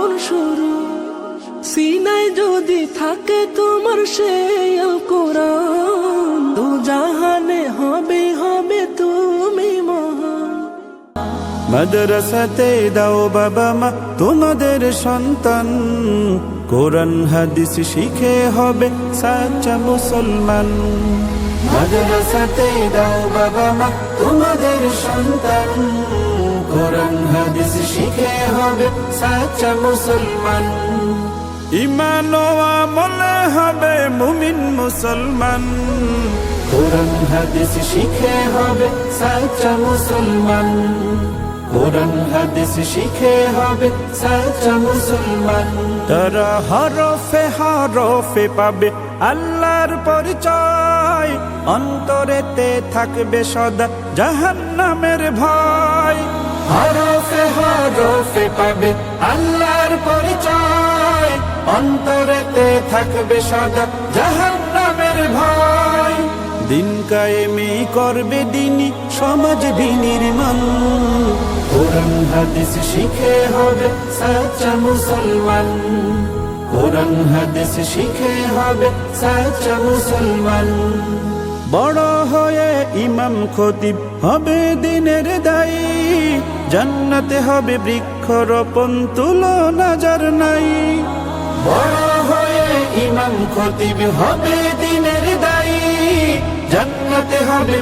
জীবন শুরু। সিনায় যদি থাকে তোমার সেই আল কোরআন, দু জাহানে হবে হবে তুমি মহান। মাদ্রাসাতে দাও বাবা মা তোমাদের সন্তান, কোরআন হাদিস শিখে হবে সাচ্চা মুসলমান। মাদ্রাসাতে দাও বাবা মা তোমাদের সন্তান, কোরআন হাদিস শিখে হবে সাচ্চা মুসলমান। ঈমান ও আমলে হবে মুমিন মুসলমান, কোরআন হাদিস শিখে হবে সাচ্চা মুসলমান। কোরআন হাদিস শিখে হবে সাচ্চা মুসলমান। তারা হরফে হরফে পাবে আল্লাহর পরিচয়, অন্তরেতে থাকবে সদা জাহান্নামের ভয়। হরফে হরফে পাবে আল্লাহর পরিচয়, অন্তরেতে থাকবে সদা জাহান্নামের ভয়। দিন কায়েমি করবে দিনী সমাজ বিনির্মাণ, কোরআন হাদিস শিখে হবে সাচ্চা মুসলমান। কোরআন হাদিস শিখে হবে সাচ্চা মুসলমান। বড় হয়ে ইমাম খতিব হবে দিনের দায়ী, জান্নাতে হবে বৃক্ষরোপণ তুলনা যার নাই। বড় হয়ে ইমাম খতিব হবে দিনের দায়ী, জান্নাতে হবে